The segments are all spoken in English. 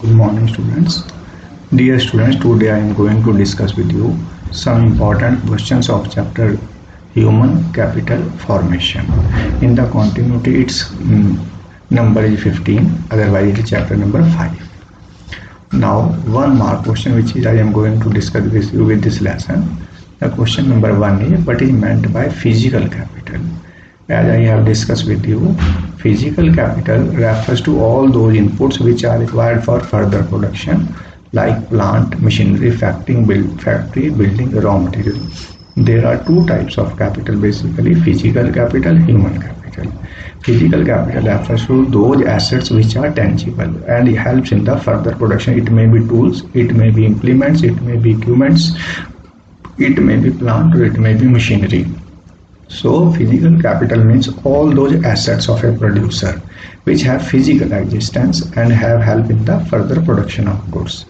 Good morning, students. Dear students, today I am going to discuss with you some important questions of chapter Human Capital Formation. In the continuity, its number is 15, otherwise it is chapter number 5. Now, one mark question which I am going to discuss with you with this lesson. The question number 1 is, what is meant by physical capital? As I have discussed with you, physical capital refers to all those inputs which are required for further production, like plant, machinery, factory, building, raw material. There are two types of capital basically: physical capital, human capital. Physical capital refers to those assets which are tangible and helps in the further production. It may be tools, it may be implements, it may be equipments, it may be plant, or it may be machinery. So physical capital means all those assets of a producer which have physical existence and have help in the further production of goods.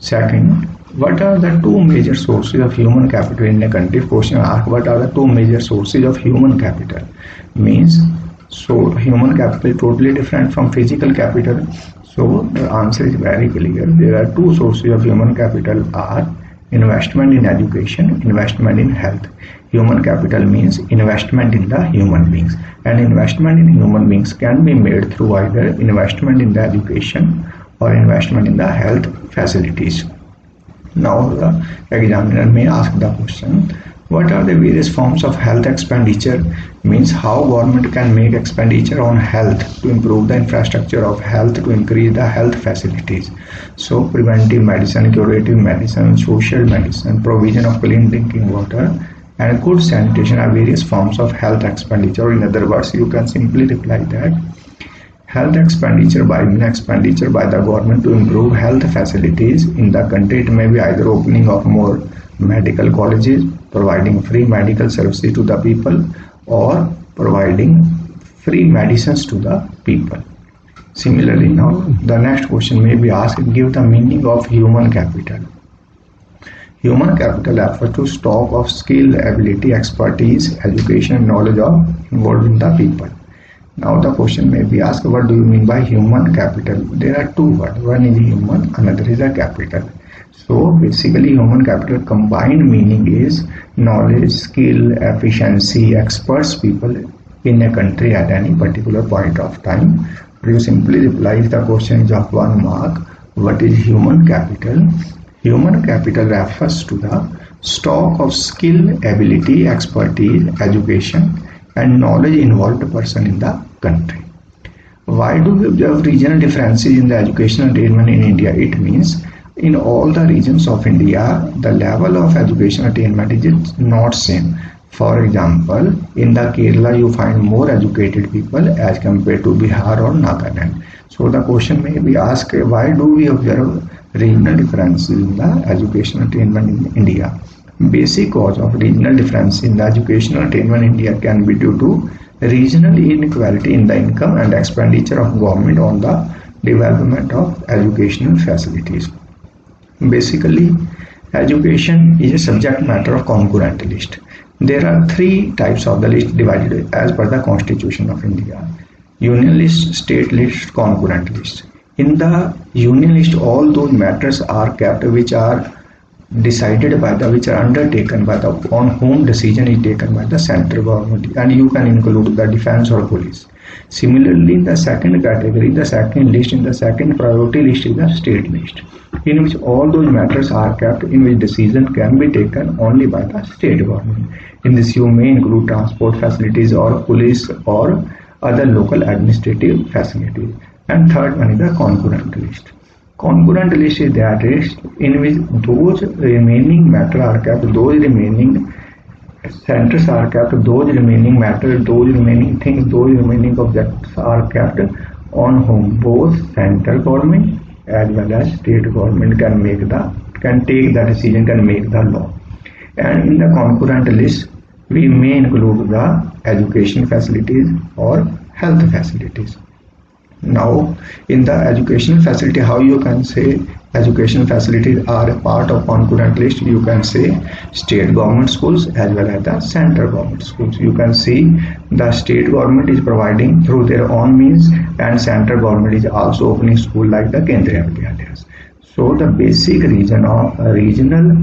Second, what are the two major sources of human capital in a country? Question asked, what are the two major sources of human capital? Means, so human capital is totally different from physical capital. So the answer is very clear. There are two sources of human capital are investment in education, investment in health. Human capital means investment in the human beings, and investment in human beings can be made through either investment in the education or investment in the health facilities. Now the examiner may ask the question, what are the various forms of health expenditure? Means how government can make expenditure on health to improve the infrastructure of health, to increase the health facilities. So preventive medicine, curative medicine, social medicine, provision of clean drinking water and good sanitation are various forms of health expenditure. In other words, you can simply reply that health expenditure by the government to improve health facilities in the country. It may be either opening of more medical colleges, providing free medical services to the people, or providing free medicines to the people. Similarly, now the next question may be asked, give the meaning of human capital. Human capital refers to stock of skill, ability, expertise, education, knowledge involved in the people. Now the question may be asked, what do you mean by human capital? There are two words, one is human, another is a capital. So basically human capital combined meaning is knowledge, skill, efficiency, experts people in a country at any particular point of time. You simply reply the question is of 1 mark. What is human capital? Human capital refers to the stock of skill, ability, expertise, education and knowledge involved person in the country. Why do we observe regional differences in the educational attainment in India? It means in all the regions of India, the level of education attainment is not same. For example, in the Kerala, you find more educated people as compared to Bihar or Nagaland. So the question may be asked, why do we observe regional differences in the educational attainment in India? Basic cause of regional difference in the educational attainment in India can be due to regional inequality in the income and expenditure of government on the development of educational facilities. Basically, education is a subject matter of concurrent list. There are 3 types of the list divided as per the Constitution of India: Union list, state list, concurrent list. In the Union list, all those matters are kept which are decided by the, which are undertaken by the, on whom decision is taken by the central government, and you can include the defense or police. Similarly, in the second category, the second list, in the second priority list is the state list, in which all those matters are kept, in which decision can be taken only by the state government. In this you may include transport facilities or police or other local administrative facilities. And third one is the concurrent list. Concurrent list is that list in which those remaining matters are kept, those remaining centers are kept, those remaining matters, those remaining things, those remaining objects are kept on whom both central government as well as state government can take the decision, can make the law. And in the concurrent list, we may include the education facilities or health facilities. Now, in the educational facility, how you can say educational facilities are a part of concurrent list? You can say state government schools as well as the central government schools. You can see the state government is providing through their own means, and central government is also opening school like the Kendriya Vidyalayas. So the basic reason of regional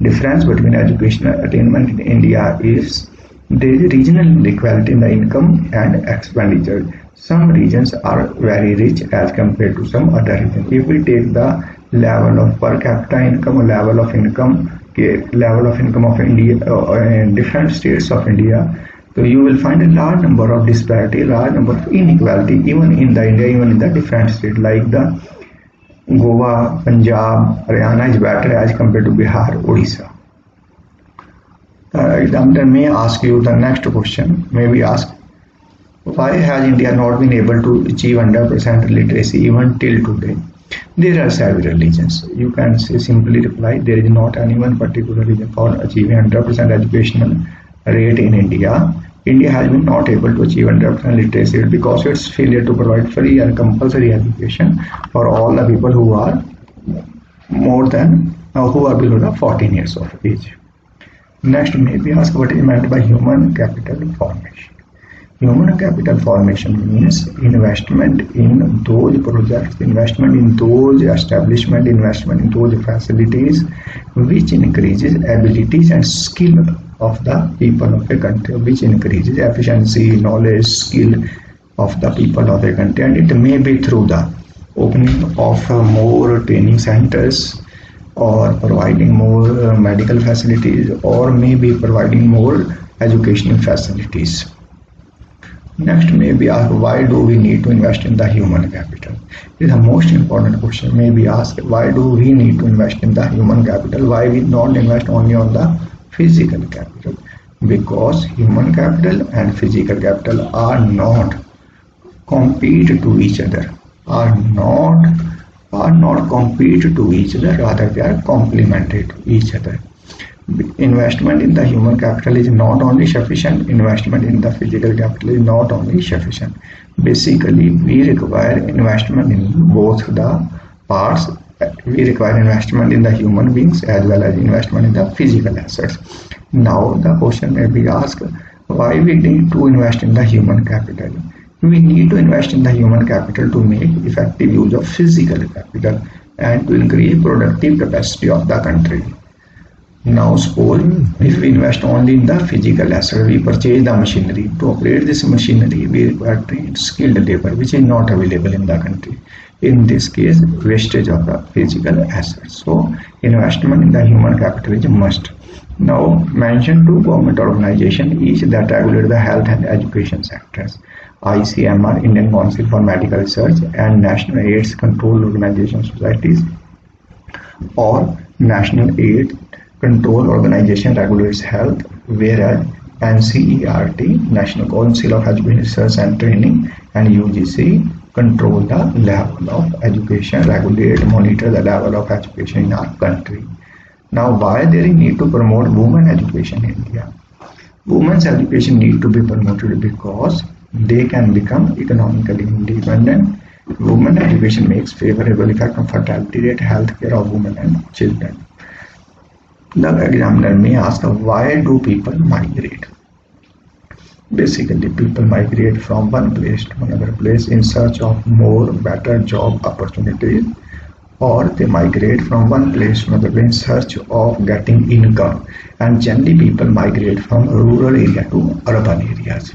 difference between educational attainment in India is there is regional inequality in the income and expenditure. Some regions are very rich as compared to some other regions. If we take the level of per capita income or level of income of India in different states of India, so you will find a large number of disparity, large number of inequality even in the India, even in the different states like the Goa, Punjab, Haryana is better as compared to Bihar, Odisha. Examiner may ask you the next question. Maybe ask, why has India not been able to achieve 100% literacy even till today? There are several reasons. You can say simply reply, there is not any one particular reason for achieving 100% educational rate in India. India has been not able to achieve 100% literacy rate because its failure to provide free and compulsory education for all the people who are below the 14 years of age. Next, maybe ask what is meant by human capital formation. Human capital formation means investment in those projects, investment in those establishment, investment in those facilities which increases abilities and skill of the people of a country, which increases efficiency, knowledge, skill of the people of a country. And it may be through the opening of more training centers, or providing more medical facilities, or maybe providing more educational facilities. Next, maybe ask, why do we need to invest in the human capital? It is the most important question. Maybe ask, why do we need to invest in the human capital? Why we not invest only on the physical capital? Because human capital and physical capital are not compete to each other, are not compete to each other, rather they are complementary to each other. Investment in the human capital is not only sufficient, investment in the physical capital is not only sufficient. Basically, we require investment in both the parts. We require investment in the human beings as well as investment in the physical assets. Now the question may be asked, why we need to invest in the human capital? We need to invest in the human capital to make effective use of physical capital and to increase productive capacity of the country. Now suppose if we invest only in the physical asset, we purchase the machinery. To operate this machinery, we require trained skilled labor which is not available in the country. In this case, wastage of the physical assets. So investment in the human capital is a must. Now mention two government organizations each that regulate the health and education sectors. ICMR, Indian Council for Medical Research, and National AIDS Control Organization Societies, or National AIDS Control Organization regulates health, whereas NCERT, National Council of Education Research and Training, and UGC control the level of education, regulate, monitor the level of education in our country. Now, why there is need to promote women education in India? Women's education need to be promoted because they can become economically independent. Women education makes favorable effect on fertility rate, health care of women and children. The examiner may ask, why do people migrate? Basically, people migrate from one place to another place in search of more better job opportunities, or they migrate from one place to another in search of getting income. And generally, people migrate from rural area to urban areas.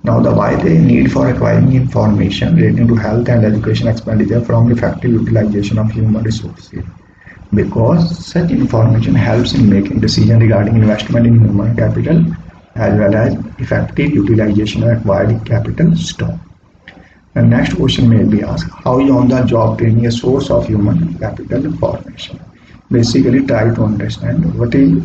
Now, the why they need for acquiring information relating to health and education expenditure from effective utilization of human resources. Because such information helps in making decisions regarding investment in human capital as well as effective utilization of acquired capital stock. The next question may be asked, how is on-the-job training a source of human capital formation? Basically, try to understand what is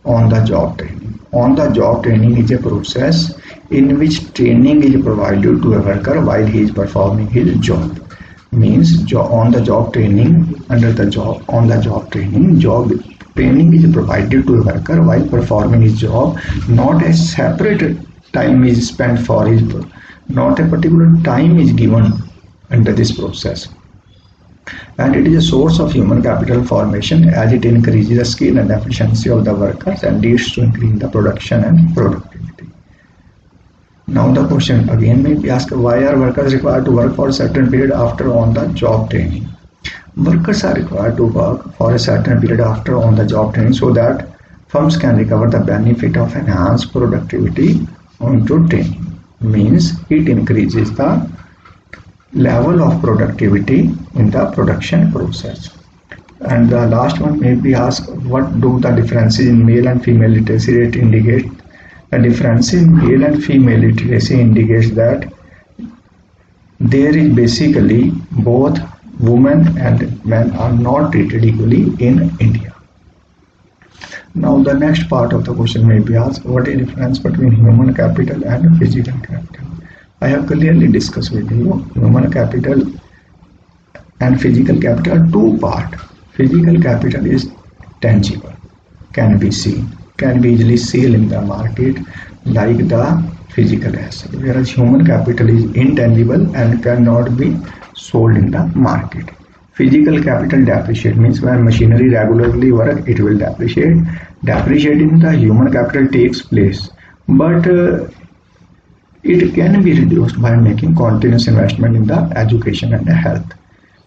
on-the-job training. On-the-job training is a process in which training is provided to a worker while he is performing his job. Means on-the-job training, on-the-job training is provided to a worker while performing his job. Not a separate time is spent for his, not a particular time is given under this process. And it is a source of human capital formation as it increases the skill and efficiency of the workers and leads to increase the production and productivity. Now the question again may be asked, why are workers required to work for a certain period after on-the-job training? Workers are required to work for a certain period after on-the-job training so that firms can recover the benefit of enhanced productivity onto training. Means it increases the level of productivity in the production process. And the last one may be asked, what do the differences in male and female literacy rate indicate? The difference in male and female literacy indicates that there is basically both women and men are not treated equally in India. Now the next part of the question may be asked, what is the difference between human capital and physical capital? I have clearly discussed with you human capital and physical capital are two parts. Physical capital is tangible, can be seen, can be easily sold in the market like the physical asset, whereas human capital is intangible and cannot be sold in the market. Physical capital depreciate means when machinery regularly work, it will depreciate. Depreciating the human capital takes place, but it can be reduced by making continuous investment in the education and the health.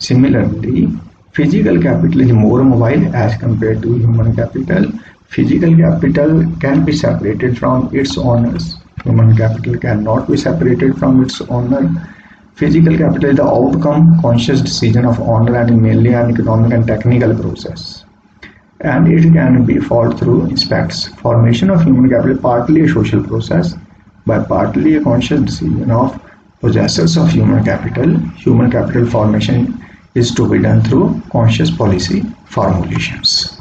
Similarly, physical capital is more mobile as compared to human capital. Physical capital can be separated from its owners. Human capital cannot be separated from its owner. Physical capital is the outcome, conscious decision of owner and mainly an economic and technical process. And it can be followed through aspects. Formation of human capital partly a social process, by partly a conscious decision of possessors of human capital. Human capital formation is to be done through conscious policy formulations.